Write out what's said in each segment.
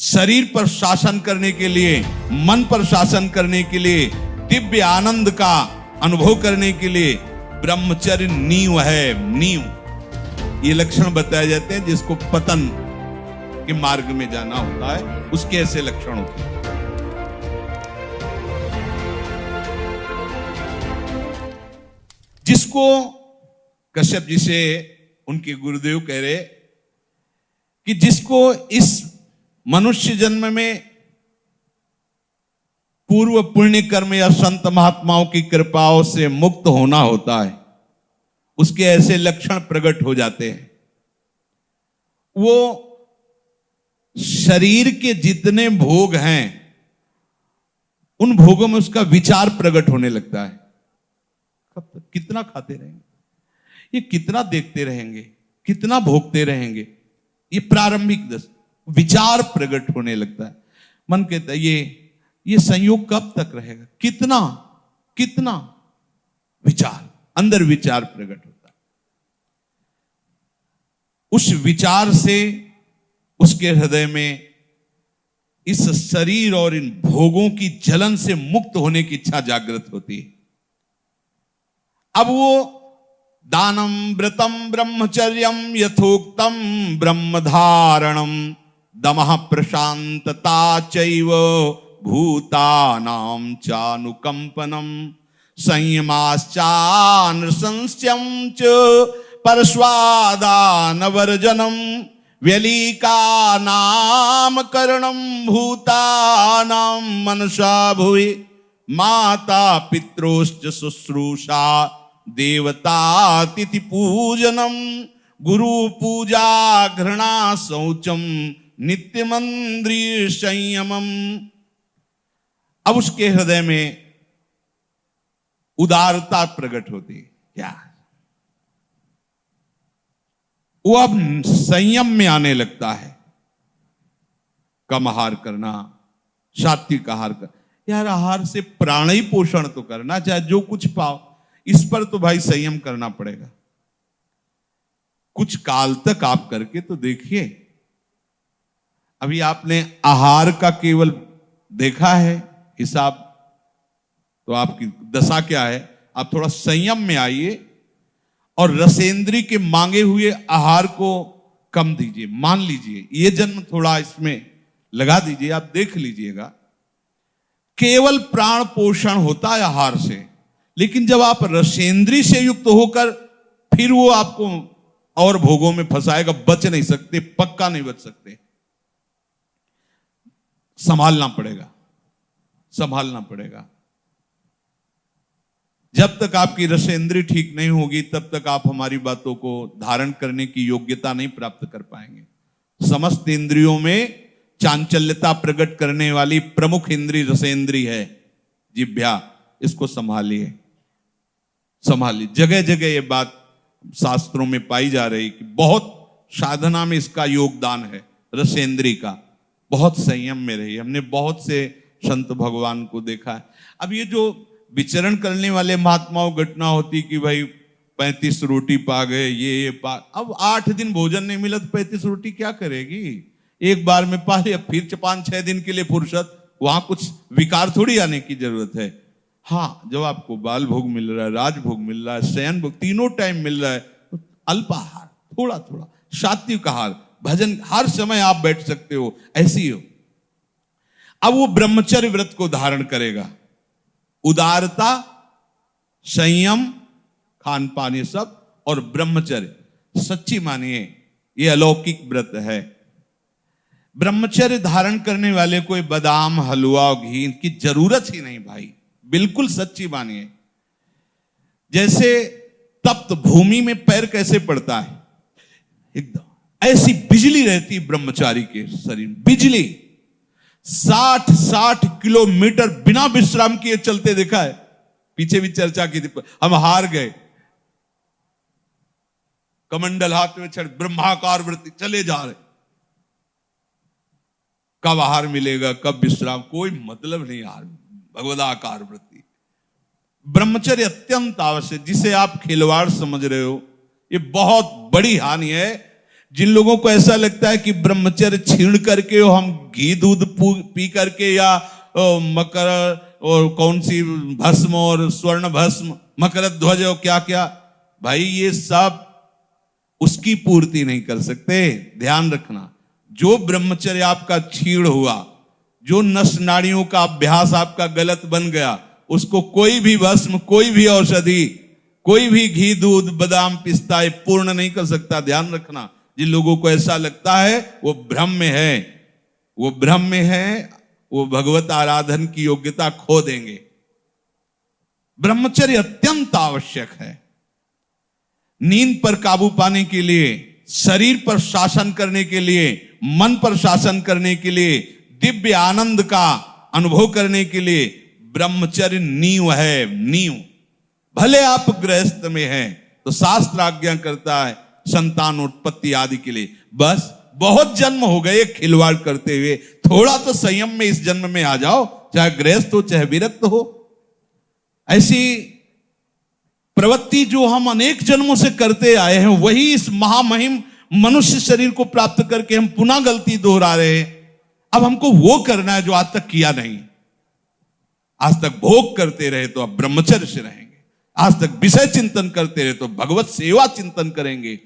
शरीर पर शासन करने के लिए, मन पर शासन करने के लिए, दिव्य आनंद का अनुभव करने के लिए ब्रह्मचर्य नींव है। नींव ये लक्षण बताए जाते हैं जिसको पतन के मार्ग में जाना होता है, उसके ऐसे लक्षण होते हैं। जिसको कश्यप जी से उनके गुरुदेव कह रहे कि जिसको इस मनुष्य जन्म में पूर्व पुण्य कर्म या संत महात्माओं की कृपाओं से मुक्त होना होता है, उसके ऐसे लक्षण प्रकट हो जाते हैं। वो शरीर के जितने भोग हैं उन भोगों में उसका विचार प्रकट होने लगता है। कब तक कितना खाते रहेंगे, ये कितना देखते रहेंगे, कितना भोगते रहेंगे, ये प्रारंभिक विचार प्रकट होने लगता है। मन कहता है ये संयोग कब तक रहेगा, कितना कितना विचार, अंदर विचार प्रकट होता है। उस विचार से उसके हृदय में इस शरीर और इन भोगों की जलन से मुक्त होने की इच्छा जागृत होती है। अब वो दानम व्रतम ब्रह्मचर्यम यथोक्तम ब्रह्मधारणम दमः प्रशांतता चैव भूतानां चानुकंपनम संयमाश्चानृशंस्यं च परस्वादानवर्जनम व्यलीका नामकरणम भूतानां मनसा भुवि माता पित्रोश्च शुश्रूषा देवतातिथि पूजनम गुरु पूजा घृणा शौचम नित्यमंद्रिय संयमम। अब उसके हृदय में उदारता प्रकट होती है। क्या वो अब संयम में आने लगता है। कम आहार करना, सात्विक आहार करना। यार आहार से प्राणी पोषण तो करना, चाहे जो कुछ पाओ, इस पर तो भाई संयम करना पड़ेगा। कुछ काल तक आप करके तो देखिए। अभी आपने आहार का केवल देखा है हिसाब, तो आपकी दशा क्या है। आप थोड़ा संयम में आइए और रसेंद्री के मांगे हुए आहार को कम दीजिए। मान लीजिए ये जन्म थोड़ा इसमें लगा दीजिए, आप देख लीजिएगा। केवल प्राण पोषण होता है आहार से, लेकिन जब आप रसेंद्री से युक्त होकर फिर वो आपको और भोगों में फंसाएगा, बच नहीं सकते, पक्का नहीं बच सकते। संभालना पड़ेगा, संभालना पड़ेगा। जब तक आपकी रसेंद्री ठीक नहीं होगी तब तक आप हमारी बातों को धारण करने की योग्यता नहीं प्राप्त कर पाएंगे। समस्त इंद्रियों में चांचल्यता प्रकट करने वाली प्रमुख इंद्री रसेंद्री है, जिह्वा। इसको संभालिए, संभालिए। जगह जगह ये बात शास्त्रों में पाई जा रही कि बहुत साधना में इसका योगदान है, रसेंद्री का। बहुत संयम में रही। हमने बहुत से संत भगवान को देखा है। अब ये जो विचरण करने वाले महात्माओं घटना होती कि भाई 35 रोटी पा गए, ये पा, अब 8 दिन भोजन नहीं मिला तो 35 रोटी क्या करेगी। एक बार में पा लिया, फिर 5-6 दिन के लिए फुर्सत, वहां कुछ विकार थोड़ी आने की जरूरत है। हाँ, जब आपको बाल भोग मिल रहा है, राजभोग मिल रहा है, शयन भोग तीनों टाइम मिल रहा है, तो अल्पाहार, थोड़ा थोड़ा सात्विक आहार, भजन, हर समय आप बैठ सकते हो, ऐसी हो। अब वो ब्रह्मचर्य व्रत को धारण करेगा। उदारता, संयम, खान पान, ये सब, और ब्रह्मचर्य। सच्ची मानिए ये अलौकिक व्रत है। ब्रह्मचर्य धारण करने वाले को बादाम, हलवा और घी की जरूरत ही नहीं भाई, बिल्कुल सच्ची मानिए। जैसे तप्त भूमि में पैर कैसे पड़ता है, एकदम ऐसी बिजली रहती ब्रह्मचारी के शरीर में। बिजली 60 किलोमीटर बिना विश्राम किए चलते देखा है। पीछे भी चर्चा की थी, हम हार गए। कमंडल हाथ में छड़, ब्रह्माकार वृत्ति, चले जा रहे। कब आहार मिलेगा, कब विश्राम, कोई मतलब नहीं। आहार, भगवदाकार वृत्ति। ब्रह्मचर्य अत्यंत आवश्यक, जिसे आप खिलवाड़ समझ रहे हो, ये बहुत बड़ी हानि है। जिन लोगों को ऐसा लगता है कि ब्रह्मचर्य छीण करके हम घी दूध पी करके या मकर और कौन सी भस्म और स्वर्ण भस्म मकर ध्वज और क्या क्या, भाई ये सब उसकी पूर्ति नहीं कर सकते। ध्यान रखना, जो ब्रह्मचर्य आपका छीण हुआ, जो नस नाड़ियों का अभ्यास आपका गलत बन गया, उसको कोई भी भस्म, कोई भी औषधि, कोई भी घी दूध बादाम पिस्ता पूर्ण नहीं कर सकता। ध्यान रखना, जिन लोगों को ऐसा लगता है वो भ्रम में है, वो भ्रम में है, वो भगवत आराधन की योग्यता खो देंगे। ब्रह्मचर्य अत्यंत आवश्यक है। नींद पर काबू पाने के लिए, शरीर पर शासन करने के लिए, मन पर शासन करने के लिए, दिव्य आनंद का अनुभव करने के लिए ब्रह्मचर्य नींव है, नींव। भले आप गृहस्थ में हैं तो शास्त्र आज्ञा करता है संतान उत्पत्ति आदि के लिए, बस बहुत जन्म हो गए खिलवाड़ करते हुए, थोड़ा तो संयम में इस जन्म में आ जाओ, चाहे गृहस्थ हो चाहे विरक्त हो। ऐसी प्रवृत्ति जो हम अनेक जन्मों से करते आए हैं, वही इस महामहिम मनुष्य शरीर को प्राप्त करके हम पुनः गलती दोहरा रहे हैं। अब हमको वो करना है जो आज तक किया नहीं। आज तक भोग करते रहे तो अब ब्रह्मचर्य से रहेंगे, आज तक विषय चिंतन करते रहे तो भगवत सेवा चिंतन करेंगे,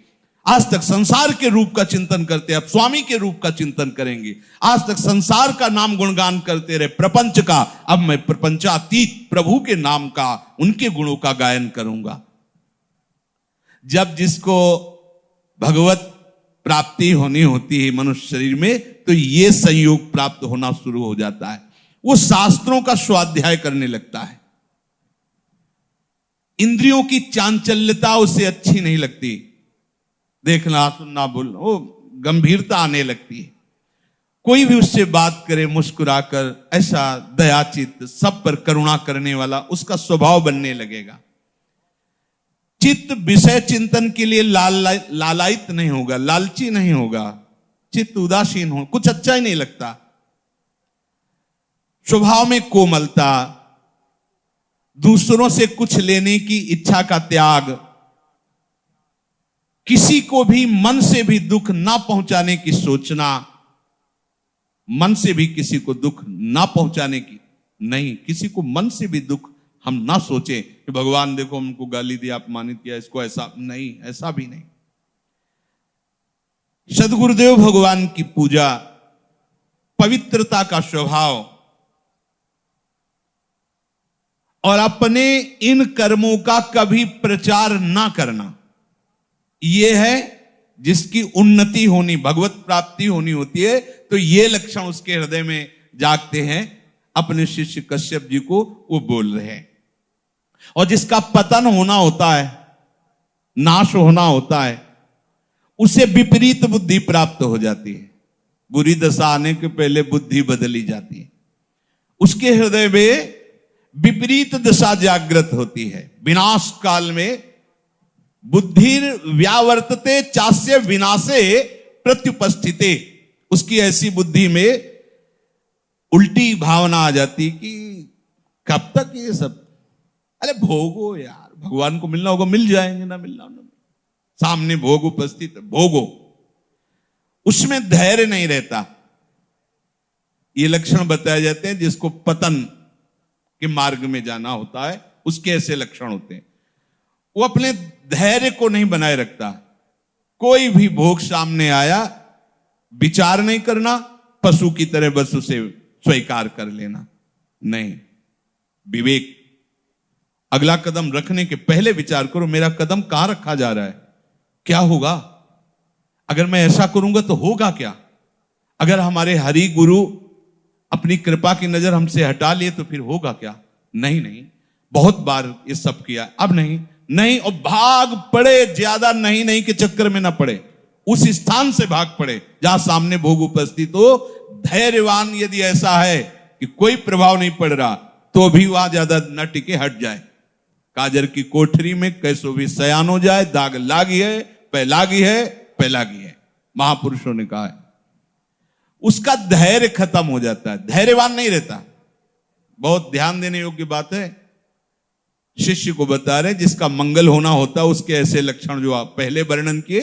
आज तक संसार के रूप का चिंतन करते अब स्वामी के रूप का चिंतन करेंगे, आज तक संसार का नाम गुणगान करते रहे प्रपंच का, अब मैं प्रपंचातीत प्रभु के नाम का, उनके गुणों का गायन करूंगा। जब जिसको भगवत प्राप्ति होनी होती है मनुष्य शरीर में, तो ये संयोग प्राप्त होना शुरू हो जाता है। वो शास्त्रों का स्वाध्याय करने लगता है। इंद्रियों की चांचल्यता उसे अच्छी नहीं लगती, देखना सुनना बोलना, वो गंभीरता आने लगती है। कोई भी उससे बात करे मुस्कुराकर, ऐसा दयाचित, सब पर करुणा करने वाला उसका स्वभाव बनने लगेगा। चित्त विषय चिंतन के लिए लालायित नहीं होगा, लालची नहीं होगा, चित्त उदासीन हो, कुछ अच्छा ही नहीं लगता। स्वभाव में कोमलता, दूसरों से कुछ लेने की इच्छा का त्याग, किसी को भी मन से भी दुख ना पहुंचाने की सोचना, मन से भी किसी को दुख ना पहुंचाने की नहीं, किसी को मन से भी दुख हम ना सोचें कि भगवान देखो हमको गाली दिया, अपमानित किया, इसको ऐसा नहीं, ऐसा भी नहीं। सद्गुरुदेव भगवान की पूजा, पवित्रता का स्वभाव और अपने इन कर्मों का कभी प्रचार ना करना, यह है जिसकी उन्नति होनी, भगवत प्राप्ति होनी होती है। तो ये लक्षण उसके हृदय में जागते हैं। अपने शिष्य कश्यप जी को वो बोल रहे हैं। और जिसका पतन होना होता है, नाश होना होता है, उसे विपरीत बुद्धि प्राप्त हो जाती है। बुरी दशा आने के पहले बुद्धि बदली जाती है। उसके हृदय में विपरीत दशा जागृत होती है। विनाश काल में बुद्धि व्यावर्तते चास्य विनाशे प्रत्युपस्थिते, उसकी ऐसी बुद्धि में उल्टी भावना आ जाती कि कब तक ये सब, अरे भोगो यार, भगवान को मिलना होगा मिल जाएंगे, ना मिलना ना, सामने भोग उपस्थित, भोगो। उसमें धैर्य नहीं रहता। ये लक्षण बताए जाते हैं जिसको पतन के मार्ग में जाना होता है, उसके ऐसे लक्षण होते हैं। वो अपने धैर्य को नहीं बनाए रखता। कोई भी भोग सामने आया, विचार नहीं करना, पशु की तरह बस उसे स्वीकार कर लेना, नहीं। विवेक, अगला कदम रखने के पहले विचार करो, मेरा कदम कहां रखा जा रहा है, क्या होगा, अगर मैं ऐसा करूंगा तो होगा क्या, अगर हमारे हरि गुरु अपनी कृपा की नजर हमसे हटा लिए तो फिर होगा क्या। नहीं नहीं, बहुत बार ये सब किया, अब नहीं नहीं, और भाग पड़े, ज्यादा नहीं नहीं के चक्कर में ना पड़े, उस स्थान से भाग पड़े जहां सामने भोग उपस्थित हो। धैर्यवान यदि ऐसा है कि कोई प्रभाव नहीं पड़ रहा, तो भी वहां ज्यादा न टिके, हट जाए। काजर की कोठरी में कैसो भी सयान हो जाए, दाग लागी है, पैलागी है, पैलागी है, महापुरुषों ने कहा है। उसका धैर्य खत्म हो जाता है, धैर्यवान नहीं रहता। बहुत ध्यान देने योग्य बात है। शिष्य को बता रहे जिसका मंगल होना होता है, उसके ऐसे लक्षण जो आप पहले वर्णन किए,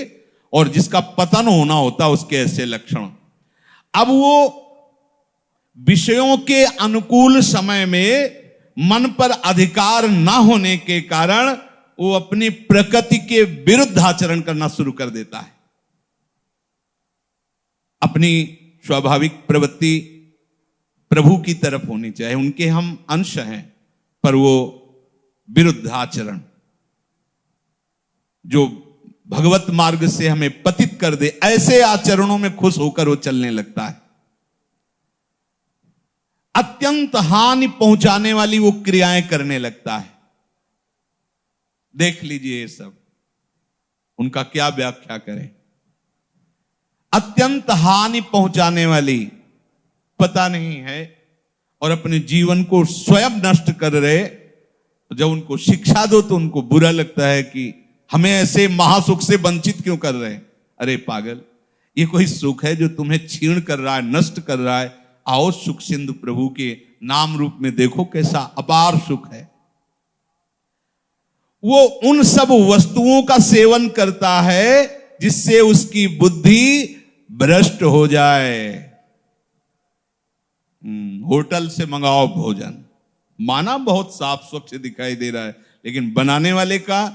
और जिसका पतन होना होता उसके ऐसे लक्षण। अब वो विषयों के अनुकूल समय में मन पर अधिकार ना होने के कारण वो अपनी प्रकृति के विरुद्ध आचरण करना शुरू कर देता है। अपनी स्वाभाविक प्रवृत्ति प्रभु की तरफ होनी चाहिए, उनके हम अंश हैं, पर वो विरुद्ध आचरण जो भगवत मार्ग से हमें पतित कर दे, ऐसे आचरणों में खुश होकर वो चलने लगता है। अत्यंत हानि पहुंचाने वाली वो क्रियाएं करने लगता है। देख लीजिए ये सब, उनका क्या व्याख्या करें। अत्यंत हानि पहुंचाने वाली, पता नहीं है, और अपने जीवन को स्वयं नष्ट कर रहे। जब उनको शिक्षा दो तो उनको बुरा लगता है कि हमें ऐसे महासुख से वंचित क्यों कर रहे हैं। अरे पागल, ये कोई सुख है जो तुम्हें क्षीण कर रहा है, नष्ट कर रहा है? आओ सुख सिंधु प्रभु के नाम रूप में देखो कैसा अपार सुख है। वो उन सब वस्तुओं का सेवन करता है जिससे उसकी बुद्धि भ्रष्ट हो जाए। होटल से मंगाओ भोजन, माना बहुत साफ स्वच्छ दिखाई दे रहा है, लेकिन बनाने वाले का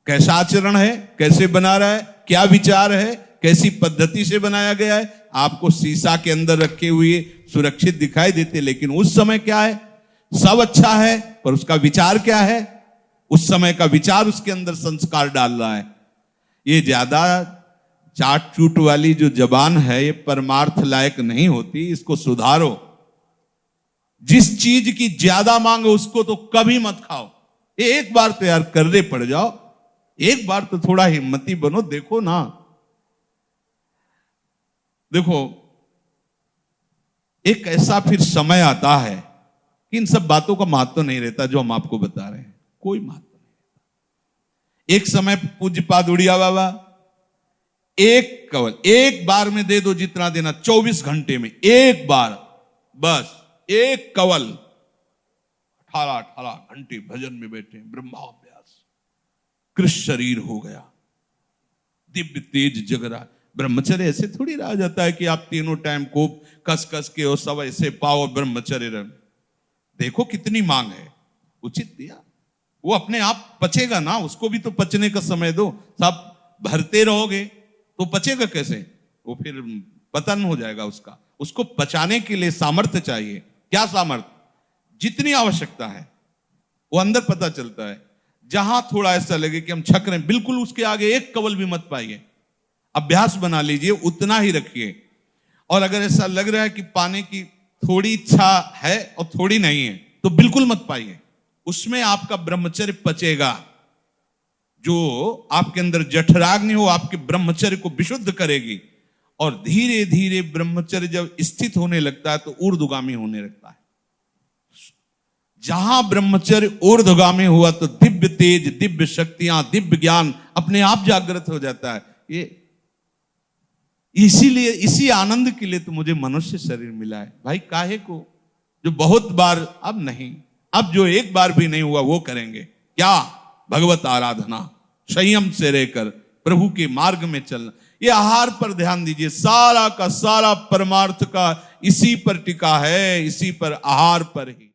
कैसा आचरण है, कैसे बना रहा है, क्या विचार है, कैसी पद्धति से बनाया गया है। आपको शीशा के अंदर रखे हुए सुरक्षित दिखाई देते, लेकिन उस समय क्या है? सब अच्छा है, पर उसका विचार क्या है? उस समय का विचार उसके अंदर संस्कार डाल रहा है। ये ज्यादा चाट चूट वाली जो जबान है, ये परमार्थ लायक नहीं होती, इसको सुधारो। जिस चीज की ज्यादा मांग है उसको तो कभी मत खाओ। एक बार तो यार कर्रे पड़ जाओ, एक बार तो थोड़ा हिम्मती बनो। देखो ना, देखो एक ऐसा फिर समय आता है कि इन सब बातों का महत्व नहीं रहता जो हम आपको बता रहे हैं, कोई महत्व नहीं। एक समय पूज्यपाद उड़िया बाबा एक कवल एक बार में दे दो, जितना देना, 24 घंटे में एक बार, बस एक कवल। 18 घंटे भजन में बैठे, ब्रह्माभ्यास, कृष्ण शरीर हो गया, दिव्य तेज जग रहा। ब्रह्मचर्य ऐसे थोड़ी रहा जाता है कि आप तीनों टाइम को कस कस के और सब ऐसे पाओ ब्रह्मचर्य रह। देखो कितनी मांग है, उचित दिया। वो अपने आप पचेगा ना, उसको भी तो पचने का समय दो। सब भरते रहोगे तो पचेगा कैसे? वो फिर पतन हो जाएगा उसका। उसको पचाने के लिए सामर्थ्य चाहिए। क्या सामर्थ्य? जितनी आवश्यकता है वो अंदर पता चलता है। जहां थोड़ा ऐसा लगे कि हम छक रहे हैं, बिल्कुल उसके आगे एक कवल भी मत पाइए। अभ्यास बना लीजिए, उतना ही रखिए। और अगर ऐसा लग रहा है कि पाने की थोड़ी इच्छा है और थोड़ी नहीं है, तो बिल्कुल मत पाइए। उसमें आपका ब्रह्मचर्य पचेगा। जो आपके अंदर जठराग्नि हो, आपके ब्रह्मचर्य को विशुद्ध करेगी। और धीरे धीरे ब्रह्मचर्य जब स्थित होने लगता है तो ऊर्ध्वगामी होने लगता है। जहां ब्रह्मचर्य ऊर्ध्वगामी हुआ तो दिव्य तेज, दिव्य शक्तियां, दिव्य ज्ञान अपने आप जागृत हो जाता है। ये इसीलिए, इसी आनंद के लिए तो मुझे मनुष्य शरीर मिला है भाई। काहे को? जो बहुत बार, अब नहीं, अब जो एक बार भी नहीं हुआ वो करेंगे। क्या? भगवत आराधना, संयम से रहकर प्रभु के मार्ग में चलना। ये आहार पर ध्यान दीजिए, सारा का सारा परमार्थ का इसी पर टिका है, इसी पर, आहार पर ही।